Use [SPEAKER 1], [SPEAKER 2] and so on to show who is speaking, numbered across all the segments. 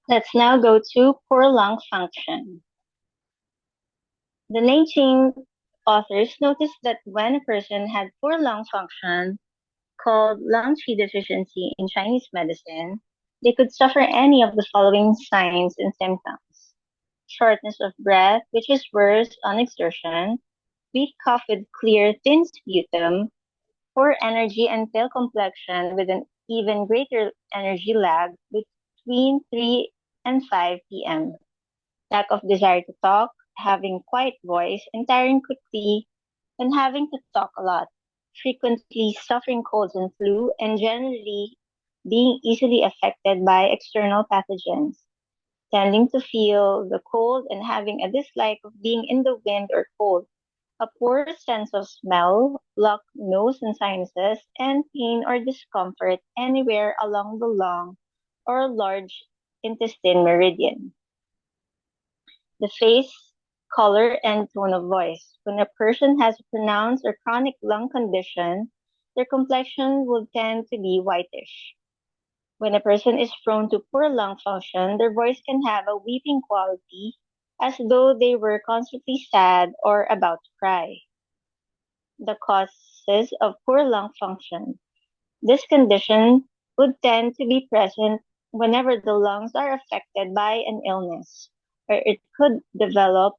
[SPEAKER 1] Let's now go to poor lung function. The Nanjing authors noticed that when a person had poor lung function, called lung qi deficiency in Chinese medicine, they could suffer any of the following signs and symptoms: shortness of breath, which is worse on exertion, weak cough with clear, thin sputum, poor energy and pale complexion with an even greater energy lag between 3 and 5 p.m., lack of desire to talk, having quiet voice, and tiring quickly, and having to talk a lot, frequently suffering colds and flu, and generally being easily affected by external pathogens, tending to feel the cold and having a dislike of being in the wind or cold, a poor sense of smell, blocked nose and sinuses, and pain or discomfort anywhere along the lung or large intestine meridian. The face, color, and tone of voice. When a person has a pronounced or chronic lung condition, their complexion will tend to be whitish. When a person is prone to poor lung function, their voice can have a weeping quality as though they were constantly sad or about to cry. The causes of poor lung function. This condition would tend to be present whenever the lungs are affected by an illness, or it could develop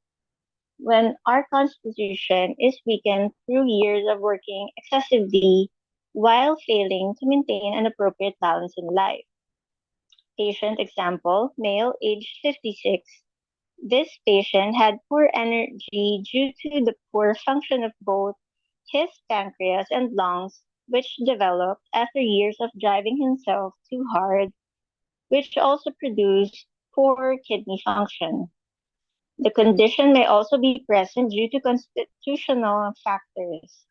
[SPEAKER 1] when our constitution is weakened through years of working excessively while failing to maintain an appropriate balance in life. Patient example, male, age 56. This patient had poor energy due to the poor function of both his pancreas and lungs, which developed after years of driving himself too hard, which also produced poor kidney function. The condition may also be present due to constitutional factors.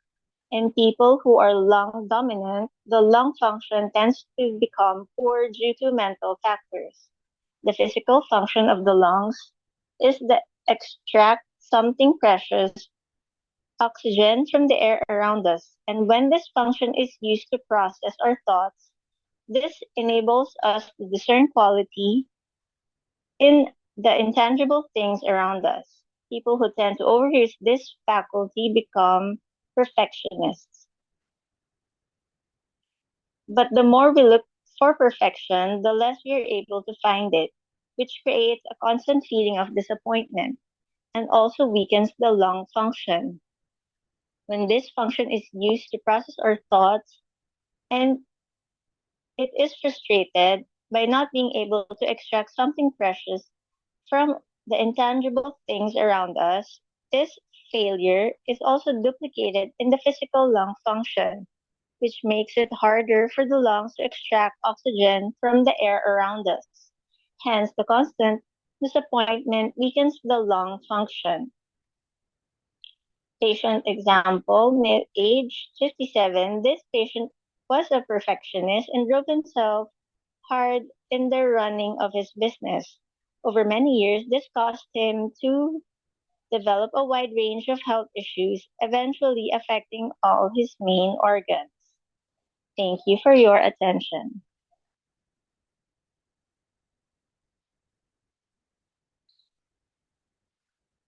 [SPEAKER 1] In people who are lung dominant, the lung function tends to become poor due to mental factors. The physical function of the lungs is to extract something precious, oxygen, from the air around us. And when this function is used to process our thoughts, this enables us to discern quality in the intangible things around us. People who tend to overuse this faculty become perfectionists. But the more we look for perfection, the less we are able to find it, which creates a constant feeling of disappointment and also weakens the lung function. When this function is used to process our thoughts and it is frustrated by not being able to extract something precious from the intangible things around us, this failure is also duplicated in the physical lung function, which makes it harder for the lungs to extract oxygen from the air around us. Hence, the constant disappointment weakens the lung function. Patient example, mid age 57. This patient was a perfectionist and drove himself hard in the running of his business. Over many years, this caused him to develop a wide range of health issues, eventually affecting all his main organs. Thank you for your attention.